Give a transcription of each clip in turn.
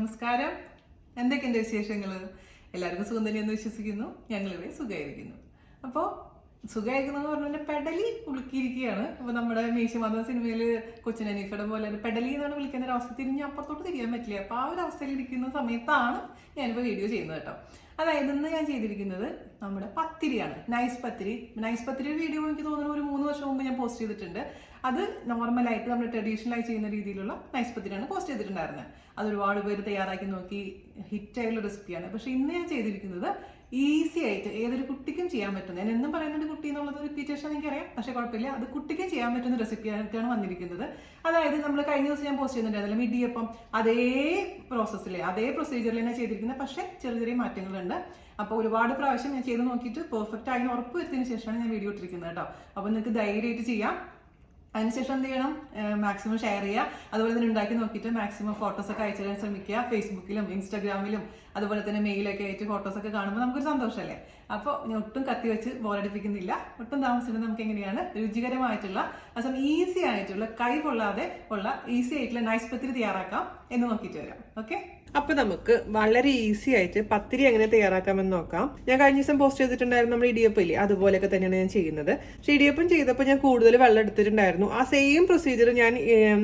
നമസ്കാരം. എന്തൊക്കെയുണ്ട് വിശേഷങ്ങൾ? എല്ലാവർക്കും സുഖം തന്നെയെന്ന് വിശ്വസിക്കുന്നു. ഞങ്ങളിവിടെ സുഖമായിരിക്കുന്നു. അപ്പോൾ സുഖമായിരിക്കുന്നു എന്ന് പറഞ്ഞാൽ പെടലി ഉളുക്കിയിരിക്കുകയാണ്. അപ്പോൾ നമ്മുടെ മീശമാധവൻ സിനിമയിൽ കൊച്ചിൻ അനീഫയുടെ പോലെ പെടലി എന്നാണ് വിളിക്കുന്ന ഒരു അവസ്ഥ തിരിഞ്ഞ് അപ്പുറത്തോട്ട് തിരിയാൻ പറ്റില്ല. അപ്പോൾ ആ ഒരു അവസ്ഥയിൽ ഇരിക്കുന്ന സമയത്താണ് ഞാനിപ്പോൾ വീഡിയോ ചെയ്യുന്നത് കേട്ടോ. അതായത് ഇന്ന് ഞാൻ ചെയ്തിരിക്കുന്നത് നമ്മുടെ പത്തിരിയാണ്, നൈസ് പത്തിരി. നൈസ് പത്തിരി വീഡിയോ എനിക്ക് തോന്നുന്നു ഒരു 3 വർഷം മുമ്പ് ഞാൻ പോസ്റ്റ് ചെയ്തിട്ടുണ്ട്. അത് നോർമലായിട്ട് നമ്മൾ ട്രഡീഷണലായി ചെയ്യുന്ന രീതിയിലുള്ള നൈസ് പത്തിരിയാണ് പോസ്റ്റ് ചെയ്തിട്ടുണ്ടായിരുന്നത്. അത് ഒരുപാട് പേര് തയ്യാറാക്കി നോക്കി ഹിറ്റായുള്ള റെസിപ്പിയാണ്. പക്ഷെ ഇന്ന് ഞാൻ ചെയ്തിരിക്കുന്നത് ഈസി ആയിട്ട് ഏതൊരു കുട്ടിക്കും ചെയ്യാൻ പറ്റുന്നത്. ഞാൻ എന്നും പറയുന്നുണ്ട് കുട്ടി എന്നുള്ളത് റിപ്പീറ്റേഷൻ എനിക്കറിയാം, പക്ഷെ കുഴപ്പമില്ല, അത് കുട്ടിക്കും ചെയ്യാൻ പറ്റുന്ന റെസിപ്പി ആയിട്ടാണ് വന്നിരിക്കുന്നത്. അതായത് നമ്മൾ കഴിഞ്ഞ ദിവസം ഞാൻ പോസ്റ്റ് ചെയ്യുന്നുണ്ടായിരുന്നില്ല ഇടിയപ്പം, അതേ പ്രോസസ്സിലെ അതേ പ്രൊസീജിയറിൽ തന്നെ ചെയ്തിരിക്കുന്നത്, പക്ഷെ ചെറിയ ചെറിയ മാറ്റങ്ങളുണ്ട്. അപ്പോൾ ഒരുപാട് പ്രാവശ്യം ഞാൻ ചെയ്ത് നോക്കിയിട്ട് പെർഫെക്റ്റ് ആയി ഉറപ്പ് വരുത്തിയതിന് ശേഷമാണ് ഞാൻ വീഡിയോ ഇട്ടിരിക്കുന്നത് കേട്ടോ. അപ്പോൾ നിങ്ങൾക്ക് ധൈര്യമായിട്ട് ചെയ്യാം. അതിനുശേഷം എന്ത് ചെയ്യണം, മാക്സിമം ഷെയർ ചെയ്യുക. അതുപോലെ തന്നെ ഉണ്ടാക്കി നോക്കിയിട്ട് മാക്സിമം ഫോട്ടോസൊക്കെ അയച്ചു തരാൻ ശ്രമിക്കുക. ഫേസ്ബുക്കിലും ഇൻസ്റ്റാഗ്രാമിലും അതുപോലെ തന്നെ മെയിലൊക്കെ ആയിട്ട് ഫോട്ടോസൊക്കെ കാണുമ്പോൾ നമുക്കൊരു സന്തോഷമല്ലേ. അപ്പോൾ ഞാൻ ഒട്ടും കത്തി വെച്ച് ബോറടിപ്പിക്കുന്നില്ല, ഒട്ടും താമസിച്ചിട്ട് നമുക്ക് എങ്ങനെയാണ് രുചികരമായിട്ടുള്ള ഈസി ആയിട്ടുള്ള കൈ കൊള്ളാതെ ഉള്ള ഈസി ആയിട്ടുള്ള നൈസ് പത്തിരി തയ്യാറാക്കാം എന്ന് നോക്കിയിട്ട് വരാം. ഓക്കെ, അപ്പൊ നമുക്ക് വളരെ ഈസി ആയിട്ട് പത്തിരി എങ്ങനെ തയ്യാറാക്കാമെന്ന് നോക്കാം. ഞാൻ കഴിഞ്ഞ ദിവസം പോസ്റ്റ് ചെയ്തിട്ടുണ്ടായിരുന്നു നമ്മുടെ ഇടിയപ്പം ഇല്ലേ, അതുപോലെയൊക്കെ തന്നെയാണ് ഞാൻ ചെയ്യുന്നത്. പക്ഷെ ഇടിയപ്പം ചെയ്തപ്പോൾ ഞാൻ കൂടുതൽ വെള്ളം എടുത്തിട്ടുണ്ടായിരുന്നു. ആ സെയിം പ്രൊസീജിയർ ഞാൻ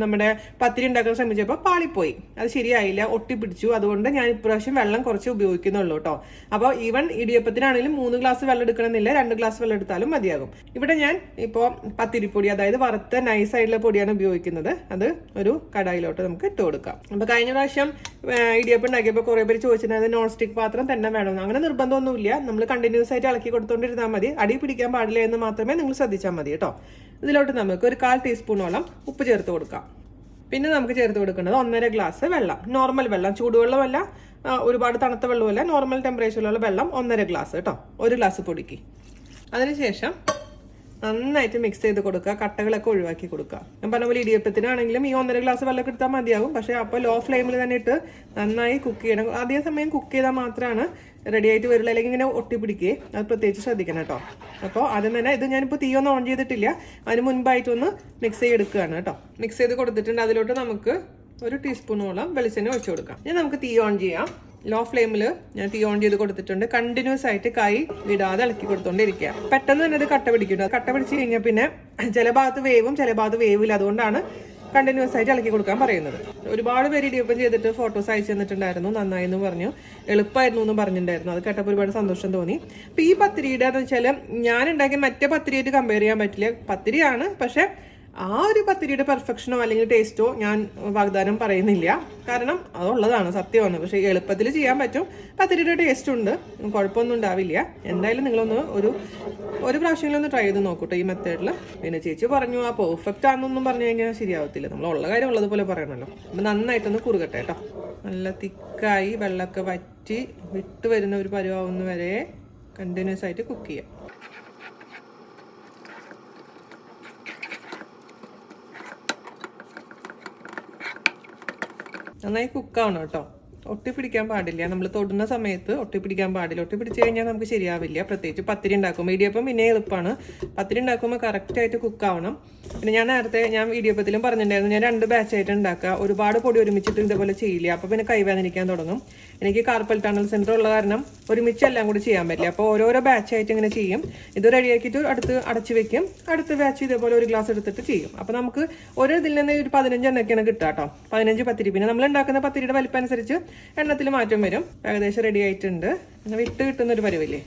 നമ്മുടെ പത്തിരി ഉണ്ടാക്കാൻ ശ്രമിച്ചപ്പോൾ പാളിപ്പോയി, അത് ശരിയായില്ല, ഒട്ടിപ്പിടിച്ചു. അതുകൊണ്ട് ഞാൻ ഇപ്രാവശ്യം വെള്ളം കുറച്ച് ഉപയോഗിക്കുന്നുള്ളൂ കേട്ടോ. അപ്പോൾ ഈവൻ ഇടിയപ്പത്തിനാണെങ്കിലും 3 ഗ്ലാസ് വെള്ളം എടുക്കണമെന്നില്ല, 2 ഗ്ലാസ് വെള്ളം എടുത്താലും മതിയാകും. ഇവിടെ ഞാൻ ഇപ്പോൾ പത്തിരിപ്പൊടി, അതായത് വറുത്ത നൈസ് ആയിട്ടുള്ള പൊടിയാണ് ഉപയോഗിക്കുന്നത്. അത് ഒരു കടായിലോട്ട് നമുക്ക് ഇട്ട് കൊടുക്കാം. അപ്പൊ കഴിഞ്ഞ പ്രാവശ്യം ഇടിയപ്പം ഉണ്ടാക്കിയപ്പോൾ കുറെ പേര് ചോദിച്ചിട്ടുണ്ടായത് നോൺ സ്റ്റിക് പാത്രം തന്നെ വേണമെന്ന്. അങ്ങനെ നിർബന്ധമൊന്നുമില്ല, നമ്മൾ കണ്ടിന്യൂസ് ആയിട്ട് ഇളക്കി കൊടുത്തോണ്ടിരുന്നാൽ മതി. അടി പിടിക്കാൻ പാടില്ല എന്ന് മാത്രമേ നിങ്ങൾ ശ്രദ്ധിച്ചാൽ മതി കേട്ടോ. ഇതിലോട്ട് നമുക്ക് ഒരു 1/4 ടീസ്പൂണോളം ഉപ്പ് ചേർത്ത് കൊടുക്കാം. പിന്നെ നമുക്ക് ചേർത്ത് കൊടുക്കേണ്ടത് 1.5 ഗ്ലാസ് വെള്ളം, നോർമൽ വെള്ളം, ചൂടുവെള്ളമല്ല, ഒരുപാട് തണുത്ത വെള്ളമല്ല, നോർമൽ ടെമ്പറേച്ചറിലുള്ള വെള്ളം 1.5 ഗ്ലാസ് കേട്ടോ, 1 ഗ്ലാസ് പൊടിക്ക്. അതിനുശേഷം നന്നായിട്ട് മിക്സ് ചെയ്ത് കൊടുക്കുക, കട്ടകളൊക്കെ ഒഴിവാക്കി കൊടുക്കുക. ഞാൻ പറഞ്ഞ പോലെ ഇടിയപ്പത്തിനാണെങ്കിലും ഈ 1.5 ഗ്ലാസ് വെള്ളം എടുത്താൽ മതിയാകും. പക്ഷെ അപ്പോൾ ലോ ഫ്ലെയിമിൽ തന്നെ ഇട്ട് നന്നായി കുക്ക് ചെയ്യണം. അധികം സമയം കുക്ക് ചെയ്താൽ മാത്രമാണ് റെഡി ആയിട്ട് വരില്ല, അല്ലെങ്കിൽ ഇങ്ങനെ ഒട്ടിപ്പിടിക്കുകയെ, അത് പ്രത്യേകിച്ച് ശ്രദ്ധിക്കണം കേട്ടോ. അപ്പോൾ ആദ്യം തന്നെ ഇത് ഞാനിപ്പോൾ തീയൊന്നും ഓൺ ചെയ്തിട്ടില്ല, അതിന് മുൻപായിട്ടൊന്ന് മിക്സ് ചെയ്തെടുക്കുകയാണ് കേട്ടോ. മിക്സ് ചെയ്ത് കൊടുത്തിട്ടുണ്ട്. അതിലോട്ട് നമുക്ക് 1 ടീസ്പൂണോളം വെളിച്ചെണ്ണ ഒഴിച്ചു കൊടുക്കാം. ഇനി നമുക്ക് തീ ഓൺ ചെയ്യാം. ലോ ഫ്ലെയിമിൽ ഞാൻ തീ ഓൺ ചെയ്ത് കൊടുത്തിട്ടുണ്ട്. കണ്ടിന്യൂസ് ആയിട്ട് കൈ വിടാതെ ഇളക്കി കൊടുത്തോണ്ടിരിക്കുക. പെട്ടെന്ന് തന്നെ ഇത് കട്ട പിടിക്കും. കട്ട പിടിച്ച് കഴിഞ്ഞാൽ പിന്നെ ചില ഭാഗത്ത് വേവും, ചില ഭാഗത്ത് വേവില്ല. അതുകൊണ്ടാണ് കണ്ടിന്യൂസ് ആയിട്ട് ഇളക്കി കൊടുക്കാൻ പറയുന്നത്. ഒരുപാട് പേര് ഇടിയപ്പം ചെയ്തിട്ട് ഫോട്ടോസ് അയച്ചു തന്നിട്ടുണ്ടായിരുന്നു, നന്നായി എന്ന് പറഞ്ഞു, എളുപ്പമായിരുന്നു എന്നും പറഞ്ഞിട്ടുണ്ടായിരുന്നു. അത് കേട്ടപ്പോൾ ഒരുപാട് സന്തോഷം തോന്നി. അപ്പൊ ഈ പത്തിരിയുടെ എന്ന് വെച്ചാൽ ഞാൻ ഉണ്ടാക്കിയ മറ്റേ പത്തിരിയായിട്ട് കമ്പയർ ചെയ്യാൻ പറ്റില്ല. പത്തിരിയാണ്, പക്ഷെ ആ ഒരു പത്തിരിയുടെ പെർഫെക്ഷനോ അല്ലെങ്കിൽ ടേസ്റ്റോ ഞാൻ വാഗ്ദാനം പറയുന്നില്ല, കാരണം അതുള്ളതാണ്, സത്യമാണ്. പക്ഷെ എളുപ്പത്തിൽ ചെയ്യാൻ പറ്റും, പത്തിരിയുടെ ടേസ്റ്റ് ഉണ്ട്, കുഴപ്പമൊന്നും ഉണ്ടാവില്ല. എന്തായാലും നിങ്ങളൊന്ന് ഒരു പ്രാവശ്യങ്ങളൊന്ന് ട്രൈ ചെയ്ത് നോക്കൂട്ടോ ഈ മെത്തേഡിൽ. പിന്നെ ചേച്ചി പറഞ്ഞു ആ പെർഫെക്റ്റ് ആണെന്നൊന്നും പറഞ്ഞു കഴിഞ്ഞാൽ ശരിയാവത്തില്ല, നമ്മൾ ഉള്ള കാര്യം ഉള്ളതുപോലെ പറയണല്ലോ. അപ്പം നന്നായിട്ടൊന്ന് കുറുകട്ടെ കേട്ടോ. നല്ല തിക്കായി വെള്ളമൊക്കെ വറ്റി വിട്ട് വരുന്ന ഒരു പരുവാവുന്ന വരെ കണ്ടിന്യൂസ് ആയിട്ട് കുക്ക് ചെയ്യാം. നന്നായി കുക്കാവണം കേട്ടോ, ഒട്ടിപ്പിടിക്കാൻ പാടില്ല. നമ്മൾ തൊടുന്ന സമയത്ത് ഒട്ടിപ്പിടിക്കാൻ പാടില്ല. ഒട്ടിപ്പിടിച്ച് കഴിഞ്ഞാൽ നമുക്ക് ശരിയാവില്ല. പ്രത്യേകിച്ച് പത്തിരി ഉണ്ടാക്കുമ്പോൾ. ഇടിയപ്പം പിന്നെ എളുപ്പമാണ്, പത്തിരി ഉണ്ടാക്കുമ്പോൾ കറക്റ്റായിട്ട് കുക്കാവണം. പിന്നെ ഞാൻ ഇടിയപ്പത്തിലും പറഞ്ഞിട്ടുണ്ടായിരുന്നു, ഞാൻ 2 ബാച്ചായിട്ട് ഉണ്ടാക്കുക. ഒരുപാട് പൊടി ഒരുമിച്ചിട്ട് ഇതേപോലെ ചെയ്യില്ല, അപ്പോൾ പിന്നെ കൈവേദനിക്കാൻ തുടങ്ങും. എനിക്ക് കാർപ്പൽ ടണൽ സെന്റർ ഉള്ള കാരണം ഒരുമിച്ച് എല്ലാം കൂടി ചെയ്യാൻ പറ്റില്ല. അപ്പോൾ ഓരോരോ ബാച്ചായിട്ട് ഇങ്ങനെ ചെയ്യും. ഇത് റെഡിയാക്കിയിട്ട് അടുത്ത് അടച്ചു വെക്കും. അടുത്ത ബാച്ച് ഇതേപോലെ 1 ഗ്ലാസ് എടുത്തിട്ട് ചെയ്യും. അപ്പോൾ നമുക്ക് ഒരു ഇതിൽ നിന്ന് ഒരു 15 എണ്ണൊക്കെയാണ് കിട്ടുക കേട്ടോ, 15 പത്തിരി. പിന്നെ നമ്മൾ ഉണ്ടാക്കുന്ന പത്തിരിയുടെ വലിപ്പം അനുസരിച്ച് എണ്ണത്തിൽ മാറ്റം വരും. ഏകദേശം റെഡി ആയിട്ടുണ്ട്. വിട്ട് കിട്ടുന്നൊരു പരുവില്ലേ,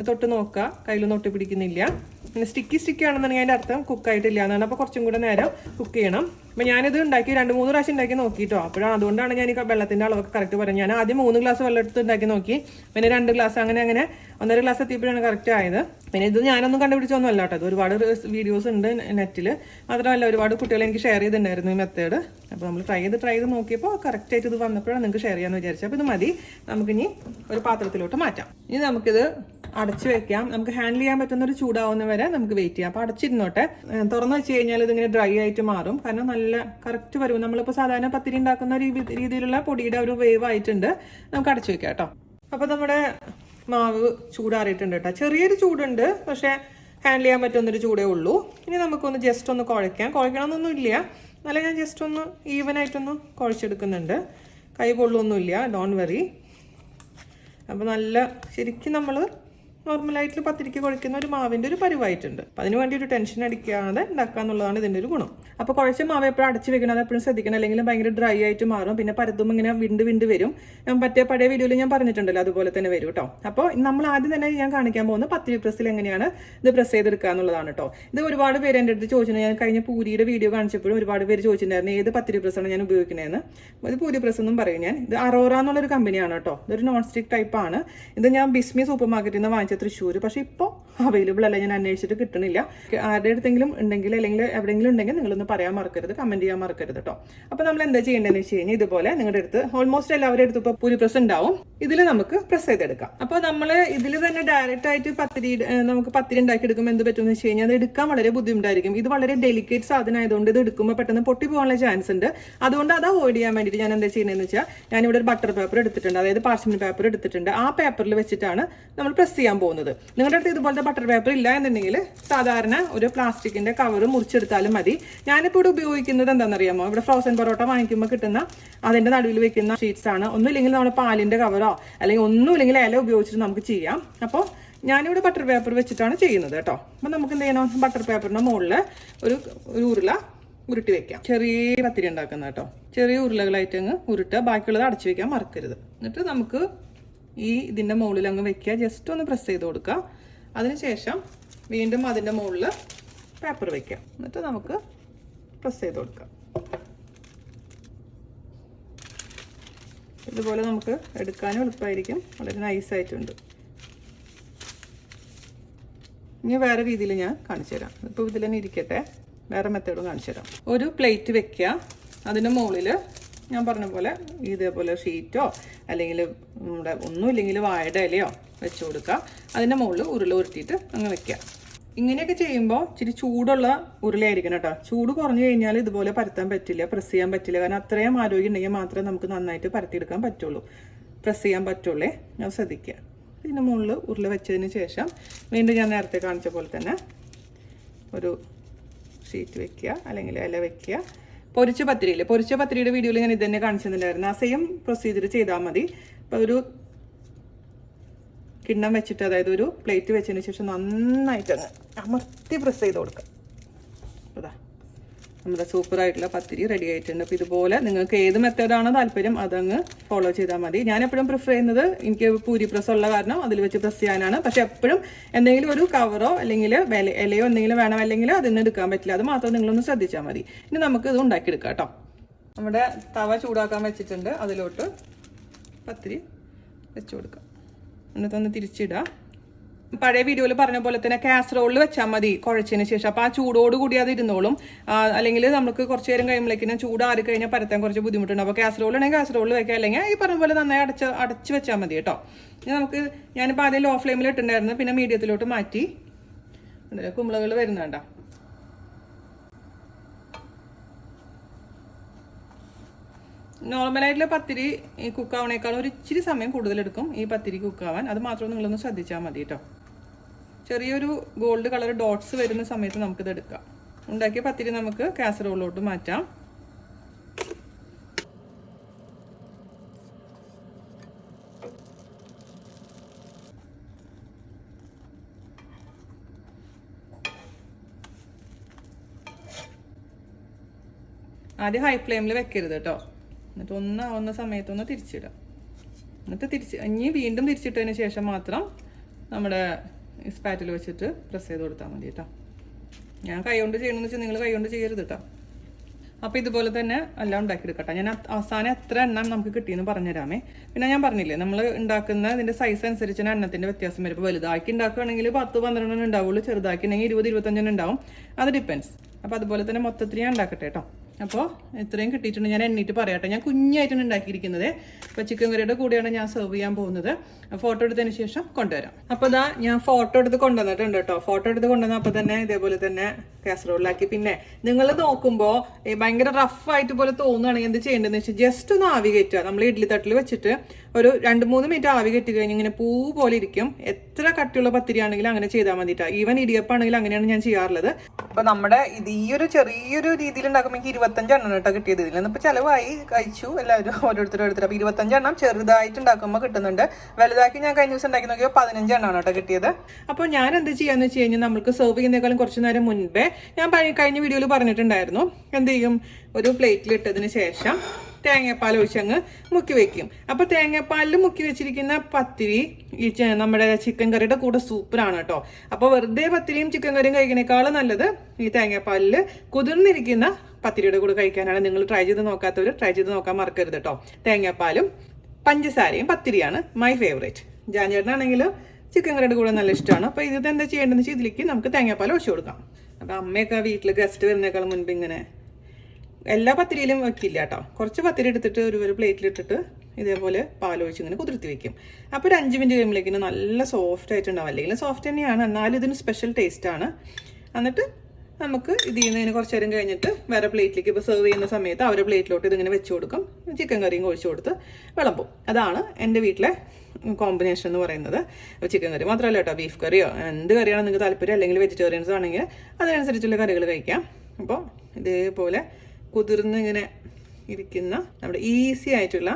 തൊട്ട് നോക്കുക, കയ്യിലൊന്നും ഒട്ടി പിടിക്കുന്നില്ല. പിന്നെ സ്റ്റിക്കി ആണെന്നുണ്ടെങ്കിൽ അതിൻ്റെ അർത്ഥം കുക്കായിട്ടില്ല എന്നാണ്. അപ്പോൾ കുറച്ചും കൂടെ നേരം കുക്ക് ചെയ്യണം. അപ്പം ഞാനിത് ഉണ്ടാക്കി 2-3 പ്രാവശ്യം ഉണ്ടാക്കി നോക്കിയിട്ടോ. അപ്പോഴാണ്, അതുകൊണ്ടാണ് ഞാൻ ഈ വെള്ളത്തിൻ്റെ അളവൊക്കെ കറക്റ്റ് പറയുന്നത്. ഞാൻ ആദ്യം 3 ഗ്ലാസ് വെള്ളം എടുത്ത് ഉണ്ടാക്കി നോക്കി, പിന്നെ 2 ഗ്ലാസ്, അങ്ങനെ 1.5 ഗ്ലാസ് എത്തിയപ്പോഴാണ് കറക്റ്റ് ആയത്. പിന്നെ ഇത് ഞാനൊന്നും കണ്ടുപിടിച്ചൊന്നും അല്ല കേട്ടോ, ഇത് ഒരുപാട് വീഡിയോസ് ഉണ്ട് നെറ്റിൽ. മാത്രമല്ല ഒരുപാട് കുട്ടികൾ എനിക്ക് ഷെയർ ചെയ്തിട്ടുണ്ടായിരുന്നു ഈ മെത്തേഡ്. അപ്പോൾ നമ്മൾ ട്രൈ ചെയ്ത് നോക്കിയപ്പോൾ കറക്റ്റായിട്ട് ഇത് വന്നപ്പോഴാണ് നിങ്ങൾക്ക് ഷെയർ ചെയ്യാമെന്ന് വിചാരിച്ചത്. അപ്പോൾ ഇത് മതി, നമുക്കിനി ഒരു പാത്രത്തിലോട്ട് മാറ്റാം. ഇനി നമുക്കിത് അടച്ചു വെക്കാം. നമുക്ക് ഹാൻഡിൽ ചെയ്യാൻ പറ്റുന്ന ഒരു ചൂടാവുന്ന വരെ നമുക്ക് വെയിറ്റ് ചെയ്യാം. അപ്പോൾ അടച്ചിരുന്നോട്ടെ. തുറന്നു വെച്ച് കഴിഞ്ഞാൽ ഇതിങ്ങനെ ഡ്രൈ ആയിട്ട് മാറും, കാരണം നല്ല കറക്റ്റ് വരും. നമ്മളിപ്പോൾ സാധാരണ പത്തിരി ഉണ്ടാക്കുന്ന രീതിയിലുള്ള പൊടിയുടെ ഒരു വേവ് ആയിട്ടുണ്ട്. നമുക്ക് അടച്ചു വെക്കാം കേട്ടോ. അപ്പോൾ നമ്മുടെ മാവ് ചൂടാറിയിട്ടുണ്ട് കേട്ടോ. ചെറിയൊരു ചൂടുണ്ട്, പക്ഷേ ഹാൻഡിൽ ചെയ്യാൻ പറ്റുന്നൊരു ചൂടേ ഉള്ളൂ. ഇനി നമുക്കൊന്ന് ജസ്റ്റ് ഒന്ന് കുഴയ്ക്കാം. കുഴയ്ക്കണമെന്നൊന്നും ഇല്ല, എന്നാലും ഞാൻ ജസ്റ്റ് ഒന്ന് ഈവനായിട്ടൊന്ന് കുഴച്ചെടുക്കുന്നുണ്ട്. കൈ പൊള്ളൊന്നുമില്ല, ഡോണ്ട് വെറി. അപ്പോൾ നല്ല ശരിക്കും നമ്മൾ നോർമലായിട്ട് പത്തിരിക്ക് കുഴക്കുന്ന ഒരു മാവിൻ്റെ ഒരു പരുവായിട്ടുണ്ട്. അപ്പം അതിന് വേണ്ടി ഒരു ടെൻഷൻ അടിക്കാതെ ഉണ്ടാക്കുക എന്നുള്ളതാണ് ഇതിൻ്റെ ഒരു ഗുണം. അപ്പോൾ കുഴച്ച മാവ് എപ്പോഴും അടച്ച് വെക്കണം, അത് എപ്പോഴും ശ്രദ്ധിക്കണം, അല്ലെങ്കിൽ ഭയങ്കര ഡ്രൈ ആയിട്ട് മാറും. പിന്നെ പരത്തുമ്പോൾ ഇങ്ങനെ വിണ്ട് വരും. ഞാൻ പഴയ വീഡിയോയിൽ ഞാൻ പറഞ്ഞിട്ടുണ്ടല്ലോ, അതുപോലെ തന്നെ വരും കേട്ടോ. അപ്പോൾ നമ്മൾ ആദ്യം തന്നെ ഞാൻ കാണിക്കാൻ പോകുന്നത് പത്തിരി പ്രസ്സിൽ എങ്ങനെയാണ് ഇത് പ്രസ് ചെയ്തെടുക്കുക എന്നുള്ളതാണ് കേട്ടോ. ഇത് ഒരുപാട് പേര് എൻ്റെ അടുത്ത് ചോദിച്ചിട്ടുണ്ട്. ഞാൻ കഴിഞ്ഞ പൂരിയുടെ വീഡിയോ കാണിച്ചപ്പോഴും ഒരുപാട് പേര് ചോദിച്ചിട്ടുണ്ടായിരുന്നു ഏത് പത്തിരി പ്രസ്സാണ് ഞാൻ ഉപയോഗിക്കുന്നതെന്ന്. ഇത് പൂരി പ്രസ് എന്നും പറയും ഞാൻ. ഇത് അറോറ എന്നുള്ളൊരു കമ്പനിയാണ് കേട്ടോ. ഇതൊരു നോൺ സ്റ്റിക് ടൈപ്പാണ്. ഇത് ഞാൻ ബിസ്മി സൂപ്പർ മാർക്കറ്റിൽ നിന്ന് വാങ്ങിച്ച തൃശ്ശൂർ. പക്ഷേ ഇപ്പോൾ അവൈലബിൾ അല്ല, ഞാൻ അന്വേഷിച്ചിട്ട് കിട്ടണില്ല. ആരുടെ അടുത്തെങ്കിലും ഉണ്ടെങ്കിൽ അല്ലെങ്കിൽ എവിടെയെങ്കിലും ഉണ്ടെങ്കിൽ നിങ്ങളൊന്ന് പറയാൻ മറക്കരുത്, കമന്റ് ചെയ്യാൻ മറക്കരുത് കേട്ടോ. അപ്പോൾ നമ്മൾ എന്താ ചെയ്യേണ്ടതെന്ന് വെച്ച് കഴിഞ്ഞാൽ ഇതുപോലെ നിങ്ങളുടെ അടുത്ത് ഓൾമോസ്റ്റ് എല്ലാവരുടെ അടുത്ത് ഇപ്പോൾ പൂരി പ്രസ് ഉണ്ടാവും. ഇതിൽ നമുക്ക് പ്രസ് ചെയ്തെടുക്കാം. അപ്പോൾ നമ്മൾ ഇതിൽ തന്നെ ഡയറക്റ്റ് ആയിട്ട് നമുക്ക് പത്തിരി ഉണ്ടാക്കി എടുക്കുമ്പോൾ എന്ത് പറ്റുമെന്ന് വെച്ച് കഴിഞ്ഞാൽ അത് എടുക്കാൻ വളരെ ബുദ്ധിമുട്ടായിരിക്കും. ഇത് വളരെ ഡെലിക്കേറ്റ് സാധനം ആയതുകൊണ്ട് ഇത് എടുക്കുമ്പോൾ പെട്ടെന്ന് പൊട്ടി പോകാനുള്ള ചാൻസ് ഉണ്ട്. അതുകൊണ്ട് അത് അവോയ്ഡ് ചെയ്യാൻ വേണ്ടിയിട്ട് ഞാൻ എന്താ ചെയ്യുന്നതെന്ന് വെച്ചാൽ ഞാനിവിടെ ഒരു ബട്ടർ പേപ്പർ എടുത്തിട്ടുണ്ട്, അതായത് പാർച്ച്മെന്റ് പേപ്പർ എടുത്തിട്ടുണ്ട്. ആ പേപ്പറിൽ വെച്ചിട്ടാണ് നമ്മൾ പ്രസ് ചെയ്യാൻ പോകുന്നത്. നിങ്ങളുടെ അടുത്ത് ഇതുപോലത്തെ ബട്ടർ പേപ്പർ ഇല്ല എന്നുണ്ടെങ്കിൽ സാധാരണ ഒരു പ്ലാസ്റ്റിക്കിന്റെ കവർ മുറിച്ചെടുത്താലും മതി. ഞാനിപ്പോൾ ഇവിടെ ഉപയോഗിക്കുന്നത് എന്താണെന്നറിയാമോ, ഇവിടെ ഫ്രോസൺ പൊറോട്ട വാങ്ങിക്കുമ്പോൾ കിട്ടുന്ന അതിന്റെ നടുവിൽ വെക്കുന്ന ഷീറ്റ്സ് ആണ്. ഒന്നുമില്ലെങ്കിൽ നമ്മുടെ പാലിന്റെ കവറോ അല്ലെങ്കിൽ ഒന്നുമില്ലെങ്കിൽ ഇല ഉപയോഗിച്ചിട്ട് നമുക്ക് ചെയ്യാം. അപ്പോൾ ഞാനിവിടെ ബട്ടർ പേപ്പർ വെച്ചിട്ടാണ് ചെയ്യുന്നത് കേട്ടോ. അപ്പം നമുക്ക് എന്ത് ചെയ്യണം, ബട്ടർ പേപ്പറിന്റെ മുകളിൽ ഒരു ഉരുള ഉരുട്ടി വെക്കാം. ചെറിയ പത്തിരി ഉണ്ടാക്കുന്ന കേട്ടോ. ചെറിയ ഉരുളകളായിട്ട് അങ്ങ് ഉരുട്ടുക, ബാക്കിയുള്ളത് അടച്ചു വെക്കാൻ മറക്കരുത്. എന്നിട്ട് നമുക്ക് ഇതിന്റെ മുകളിൽ അങ്ങ് വെക്കുക, ജസ്റ്റ് ഒന്ന് പ്രസ് ചെയ്ത് കൊടുക്കുക. അതിനുശേഷം വീണ്ടും അതിന്റെ മുകളിൽ പേപ്പർ വെക്കാം. എന്നിട്ട് നമുക്ക് പ്രസ് ചെയ്ത് കൊടുക്കാം. ഇതുപോലെ നമുക്ക് എടുക്കാനും എളുപ്പമായിരിക്കും, വളരെ നൈസായിട്ടുണ്ട്. ഇനി വേറെ രീതിയിൽ ഞാൻ കാണിച്ചു തരാം. ഇപ്പോൾ ഇതിൽ തന്നെ ഇരിക്കട്ടെ, വേറെ മെത്തേഡും കാണിച്ചു തരാം. ഒരു പ്ലേറ്റ് വെക്കുക, അതിൻ്റെ മുകളിൽ ഞാൻ പറഞ്ഞ പോലെ ഇതേപോലെ ഷീറ്റോ അല്ലെങ്കിൽ നമ്മുടെ ഒന്നുമില്ലെങ്കിൽ വാഴയുടെ ഇലയോ വെച്ച് കൊടുക്കുക. അതിൻ്റെ മുകളിൽ ഉരുള ഉരുട്ടിയിട്ട് അങ്ങ് വെക്കുക. ഇങ്ങനെയൊക്കെ ചെയ്യുമ്പോൾ ഇച്ചിരി ചൂടുള്ള ഉരുളയായിരിക്കണം കേട്ടോ. ചൂട് കുറഞ്ഞു കഴിഞ്ഞാൽ ഇതുപോലെ പരത്താൻ പറ്റില്ല, പ്രസ് ചെയ്യാൻ പറ്റില്ല. കാരണം അത്രയും ആരോഗ്യം ഉണ്ടെങ്കിൽ മാത്രമേ നമുക്ക് നന്നായിട്ട് പരത്തിയെടുക്കാൻ പറ്റുള്ളൂ, പ്രസ് ചെയ്യാൻ പറ്റുള്ളേ. അത് ശ്രദ്ധിക്കുക. ഇതിൻ്റെ മുകളിൽ ഉരുള വെച്ചതിന് ശേഷം വീണ്ടും ഞാൻ നേരത്തെ കാണിച്ച പോലെ തന്നെ ഒരു ഷീറ്റ് വെക്കുക അല്ലെങ്കിൽ ഇല വെക്കുക. പൊരിച്ച പത്തിരിയുടെ വീഡിയോയിൽ ഞാൻ ഇത് തന്നെ കാണിച്ചിട്ടുണ്ടായിരുന്നു. ആ സെയിം പ്രൊസീജിയർ ചെയ്താൽ മതി. അപ്പോൾ ഒരു കിണ്ണം വെച്ചിട്ട്, അതായത് ഒരു പ്ലേറ്റ് വെച്ചതിന് ശേഷം നന്നായിട്ട് അങ്ങ് അമർത്തി പ്രസ് ചെയ്ത് കൊടുക്കുക. അതാ നമ്മുടെ സൂപ്പറായിട്ടുള്ള പത്തിരി റെഡി ആയിട്ടുണ്ട്. അപ്പോൾ ഇതുപോലെ നിങ്ങൾക്ക് ഏത് മെത്തേഡാണോ താല്പര്യം അതങ്ങ് ഫോളോ ചെയ്താൽ മതി. ഞാൻ എപ്പോഴും പ്രിഫർ ചെയ്യുന്നത് എനിക്ക് പൂരി പ്രസ് ഉള്ള കാരണം അതിൽ വെച്ച് പ്രസ് ചെയ്യാനാണ്. പക്ഷെ എപ്പോഴും എന്തെങ്കിലും ഒരു കവറോ അല്ലെങ്കിൽ ഇലയോ എന്തെങ്കിലും വേണം, അല്ലെങ്കിൽ അതിൽ നിന്ന് എടുക്കാൻ പറ്റില്ല. അത് മാത്രം നിങ്ങളൊന്ന് ശ്രദ്ധിച്ചാൽ മതി. ഇനി നമുക്ക് ഇത് ഉണ്ടാക്കിയെടുക്കാം കേട്ടോ. നമ്മുടെ തവ ചൂടാക്കാൻ വെച്ചിട്ടുണ്ട്, അതിലോട്ട് പത്തിരി വെച്ച് കൊടുക്കാം. എന്നിട്ടൊന്ന് തിരിച്ചിടുക. പഴയ വീഡിയോയിൽ പറഞ്ഞ പോലെ തന്നെ കാസറോളിൽ വെച്ചാൽ മതി കുഴച്ചതിന് ശേഷം. അപ്പോൾ ആ ചൂടോട് കൂടി അത് ഇരുന്നോളും. അല്ലെങ്കിൽ നമുക്ക് കുറച്ച് നേരം കഴിയുമ്പോഴേക്കും ചൂടാറി കഴിഞ്ഞാൽ പരത്താൻ കുറച്ച് ബുദ്ധിമുട്ടുണ്ട്. അപ്പോൾ കാസറോളിലാണെങ്കിൽ കാസറോളിൽ വെക്കുക, അല്ലെങ്കിൽ ഈ പറഞ്ഞ പോലെ നന്നായി അടച്ച് വെച്ചാൽ മതി കേട്ടോ. ഇനി ഞാനിപ്പോൾ ആദ്യം ലോ ഫ്ലെയിമിൽ ഇട്ടുണ്ടായിരുന്നു, പിന്നെ മീഡിയത്തിലോട്ട് മാറ്റി. കുമ്പളകൾ വരുന്നുണ്ട. നോർമലായിട്ടുള്ള പത്തിരി ഈ കുക്കാവണേക്കാളും ഒരു ഇച്ചിരി സമയം കൂടുതലെടുക്കും ഈ പത്തിരി കുക്കാവാൻ. അത് മാത്രം നിങ്ങളൊന്ന് ശ്രദ്ധിച്ചാൽ മതി കേട്ടോ. ചെറിയൊരു ഗോൾഡ് കളർ ഡോട്ട്സ് വരുന്ന സമയത്ത് നമുക്കിത് എടുക്കാം. ഉണ്ടാക്കിയ പത്തിരി നമുക്ക് കാസറോളിലോട്ട് മാറ്റാം. ആദ്യം ഹൈ ഫ്ലെയിമിൽ വെക്കരുത് കേട്ടോ. എന്നിട്ട് ഒന്നാവുന്ന സമയത്തൊന്ന് തിരിച്ചിടാം. എന്നിട്ട് ഇനി വീണ്ടും തിരിച്ചിട്ടതിന് ശേഷം മാത്രം നമ്മുടെ സ്പാറ്റിൽ വെച്ചിട്ട് പ്രസ് ചെയ്ത് കൊടുത്താൽ മതി കേട്ടോ. ഞാൻ കൈകൊണ്ട് ചെയ്യണമെന്ന് വെച്ചാൽ നിങ്ങൾ കൈകൊണ്ട് ചെയ്യരുത് കേട്ടോ. അപ്പോൾ ഇതുപോലെ തന്നെ എല്ലാം ഉണ്ടാക്കിയെടുക്കട്ടെ. ഞാൻ അവസാനം എത്ര എണ്ണം നമുക്ക് കിട്ടിയെന്ന് പറഞ്ഞുതരാമേ. പിന്നെ ഞാൻ പറഞ്ഞില്ലേ, നമ്മൾ ഉണ്ടാക്കുന്ന ഇതിൻ്റെ സൈസ് അനുസരിച്ച് എണ്ണത്തിൻ്റെ വ്യത്യാസം വരും. ഇപ്പോൾ വലുതാക്കി ഉണ്ടാക്കുകയാണെങ്കിൽ 10-12 ഉണ്ടാവുള്ളൂ, ചെറുതാക്കി ഉണ്ടെങ്കിൽ 20-25 ഉണ്ടാവും. അത് ഡിപ്പെൻസ്. അപ്പോൾ അതുപോലെ തന്നെ മൊത്തത്തിൽ ഞാൻ ഉണ്ടാക്കട്ടെ കേട്ടോ. അപ്പോൾ എത്രയും കിട്ടിയിട്ടുണ്ട് ഞാൻ എണ്ണീട്ട് പറയാട്ടെ. ഞാൻ കുഞ്ഞായിട്ടാണ് ഉണ്ടാക്കിയിരിക്കുന്നത്. അപ്പോൾ ചിക്കൻ കറിയുടെ കൂടെയാണ് ഞാൻ സെർവ് ചെയ്യാൻ പോകുന്നത്. ഫോട്ടോ എടുത്തതിന് ശേഷം കൊണ്ടുവരാം. അപ്പോൾ ഇതാ ഞാൻ ഫോട്ടോ എടുത്ത് കൊണ്ടുവന്നിട്ടുണ്ട് കേട്ടോ. ഫോട്ടോ എടുത്ത് കൊണ്ടുവന്നപ്പോൾ തന്നെ ഇതേപോലെ തന്നെ കാസറോളിലാക്കി. പിന്നെ നിങ്ങൾ നോക്കുമ്പോൾ ഭയങ്കര റഫായിട്ട് പോലെ തോന്നുകയാണെങ്കിൽ എന്ത് ചെയ്യേണ്ടതെന്ന് വെച്ചാൽ ജസ്റ്റ് ഒന്ന് ആവി കയറ്റുക. നമ്മൾ ഇഡ്ഡലി തട്ടിൽ വെച്ചിട്ട് ഒരു 2-3 മിനിറ്റ് ആവി കെട്ടി കഴിഞ്ഞ് ഇങ്ങനെ പൂ പോലെ ഇരിക്കും. എത്ര കട്ടിയുള്ള പത്തിരി ആണെങ്കിലും അങ്ങനെ ചെയ്താൽ മതിട്ടാ. ഈവൻ ഇടിയപ്പാണെങ്കിലും അങ്ങനെയാണ് ഞാൻ ചെയ്യാറുള്ളത്. അപ്പൊ നമ്മുടെ ഈ ഒരു ചെറിയൊരു രീതിയിൽ ഉണ്ടാക്കുമ്പോൾ എനിക്ക് 25 എണ്ണം കേട്ടോ കിട്ടിയത്. ഇതിൽ നിന്നിപ്പോൾ ചിലവായി കഴിച്ചു എല്ലാവരും ഓരോരുത്തർ. അപ്പോൾ 25 എണ്ണം ചെറുതായിട്ട് ഉണ്ടാക്കുമ്പോൾ കിട്ടുന്നുണ്ട്. വലുതാക്കി ഞാൻ കഴിഞ്ഞ ദിവസം ഉണ്ടാക്കി നോക്കിയപ്പോൾ 15 എണ്ണമാണ് കേട്ടോ കിട്ടിയത്. അപ്പോൾ ഞാൻ എന്ത് ചെയ്യാന്ന് വെച്ച് കഴിഞ്ഞാൽ നമുക്ക് സെർവ് ചെയ്യുന്നതിനേക്കാളും കുറച്ച് നേരം മുൻപേ ഞാൻ കഴിഞ്ഞ വീഡിയോയിൽ പറഞ്ഞിട്ടുണ്ടായിരുന്നു, എന്ത് ചെയ്യും, ഒരു പ്ലേറ്റിൽ ഇട്ടതിന് ശേഷം തേങ്ങാപ്പാൽ ഒഴിച്ചങ്ങ് മുക്കി വെക്കും. അപ്പോൾ തേങ്ങാപ്പാലിൽ മുക്കി വെച്ചിരിക്കുന്ന പത്തിരി ഈ നമ്മുടെ ചിക്കൻ കറിയുടെ കൂടെ സൂപ്പറാണ് കേട്ടോ. അപ്പോൾ വെറുതെ പത്തിരിയും ചിക്കൻ കറിയും കഴിക്കണേക്കാളും നല്ലത് ഈ തേങ്ങാപ്പാലിൽ കുതിർന്നിരിക്കുന്ന പത്തിരിയുടെ കൂടെ കഴിക്കാനാണ്. നിങ്ങൾ ട്രൈ ചെയ്ത് നോക്കാത്തവർ ട്രൈ ചെയ്ത് നോക്കാൻ മറക്കരുത് കേട്ടോ. തേങ്ങാപ്പാലും പഞ്ചസാരയും പത്തിരിയാണ് മൈ ഫേവറേറ്റ്. ജാൻചേട്ടനാണെങ്കിൽ ചിക്കൻ കറിയുടെ കൂടെ നല്ല ഇഷ്ടമാണ്. അപ്പോൾ ഇത് എന്താ ചെയ്യേണ്ടതെന്ന് വെച്ചാൽ ഇതിലേക്ക് നമുക്ക് തേങ്ങാപ്പാൽ ഒഴിച്ചു കൊടുക്കാം. അപ്പോൾ അമ്മയൊക്കെ വീട്ടിൽ ഗസ്റ്റ് വരുന്നേക്കാളും മുൻപ് ഇങ്ങനെ എല്ലാ പത്തിരിയിലും വെക്കില്ല കേട്ടോ. കുറച്ച് പത്തിരി എടുത്തിട്ട് ഒരു പ്ലേറ്റിലിട്ടിട്ട് ഇതേപോലെ പാലൊഴിച്ച് ഇങ്ങനെ കുതിർത്തി വെക്കും. അപ്പോൾ ഒരു 5 മിനിറ്റ് കഴിയുമ്പോഴേക്കും നല്ല സോഫ്റ്റ് ആയിട്ടുണ്ടാവും. അല്ലെങ്കിൽ സോഫ്റ്റ് തന്നെയാണ്, എന്നാലും ഇതിന് സ്പെഷ്യൽ ടേസ്റ്റാണ്. എന്നിട്ട് നമുക്ക് ഇത് ചെയ്യുന്നതിന് കുറച്ച് നേരം കഴിഞ്ഞിട്ട് വേറെ പ്ലേറ്റിലേക്ക് ഇപ്പോൾ സെർവ് ചെയ്യുന്ന സമയത്ത് അവരുടെ പ്ലേറ്റിലോട്ട് ഇതിങ്ങനെ വെച്ച് കൊടുക്കും. ചിക്കൻ കറിയും ഒഴിച്ച് കൊടുത്ത് വിളമ്പും. അതാണ് എൻ്റെ വീട്ടിലെ കോമ്പിനേഷൻ എന്ന് പറയുന്നത്. ചിക്കൻ കറി മാത്രമല്ല കേട്ടോ, ബീഫ് കറിയോ എന്ത് കറിയാണോ നിങ്ങൾക്ക് താല്പര്യം, അല്ലെങ്കിൽ വെജിറ്റേറിയൻസ് ആണെങ്കിൽ അതിനനുസരിച്ചുള്ള കറികൾ കഴിക്കാം. അപ്പോൾ ഇതേപോലെ കുതിർന്ന് ഇങ്ങനെ ഇരിക്കുന്ന നമ്മുടെ ഈസി ആയിട്ടുള്ള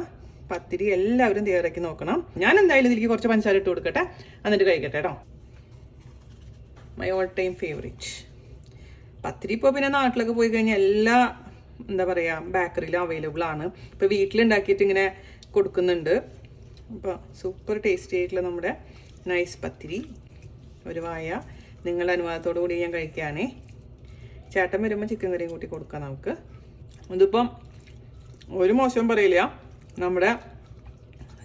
പത്തിരി എല്ലാവരും തയ്യാറാക്കി നോക്കണം. ഞാൻ എന്തായാലും ഇതിലേക്ക് കുറച്ച് പഞ്ചസാര ഇട്ട് കൊടുക്കട്ടെ, എന്നിട്ട് കഴിക്കട്ടെ കേട്ടോ. മൈ ഓൾ ടൈം ഫേവറേറ്റ് പത്തിരി. ഇപ്പോൾ പിന്നെ നാട്ടിലൊക്കെ പോയി കഴിഞ്ഞാൽ എല്ലാ എന്താ പറയുക ബേക്കറിയിലും അവൈലബിൾ ആണ്. ഇപ്പോൾ വീട്ടിലുണ്ടാക്കിയിട്ട് ഇങ്ങനെ കൊടുക്കുന്നുണ്ട്. അപ്പോൾ സൂപ്പർ ടേസ്റ്റി ആയിട്ടുള്ള നമ്മുടെ നൈസ് പത്തിരി ഒരു വായ നിങ്ങളുടെ അനുവാദത്തോടു കൂടി ഞാൻ കഴിക്കുകയാണേ. ചേട്ടൻ വരുമ്പോൾ ചിക്കൻ കറിയും കൂട്ടി കൊടുക്കാം നമുക്ക്. ഇതിപ്പം ഒരു മോശം പറയില്ല, നമ്മുടെ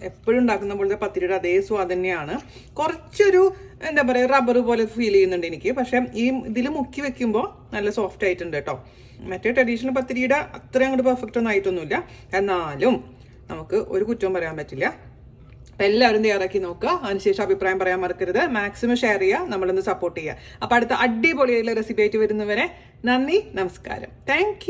എപ്പോഴും ഉണ്ടാക്കുന്ന പോലത്തെ പത്തിരിയുടെ അതേ സ്വാദ് തന്നെയാണ്. കുറച്ചൊരു എന്താ പറയുക റബ്ബർ പോലെ ഫീൽ ചെയ്യുന്നുണ്ട് എനിക്ക്. പക്ഷെ ഈ ഇതിൽ മുക്കി വെക്കുമ്പോൾ നല്ല സോഫ്റ്റ് ആയിട്ടുണ്ട് കേട്ടോ. മറ്റേ ട്രഡീഷണൽ പത്തിരിയുടെ അത്രയും അങ്ങോട്ട് പെർഫെക്റ്റ് ഒന്നും ആയിട്ടൊന്നുമില്ല. എന്നാലും നമുക്ക് ഒരു കുറ്റവും പറയാൻ പറ്റില്ല. അപ്പം എല്ലാവരും തയ്യാറാക്കി നോക്കുക. അതിനുശേഷം അഭിപ്രായം പറയാൻ മറക്കരുത്. മാക്സിമം ഷെയർ ചെയ്യുക, നമ്മളൊന്ന് സപ്പോർട്ട് ചെയ്യുക. അപ്പോൾ അടുത്ത അടിപൊളിയായിട്ടുള്ള റെസിപ്പി ആയിട്ട് വരുന്നവരെ നന്ദി, നമസ്കാരം. താങ്ക്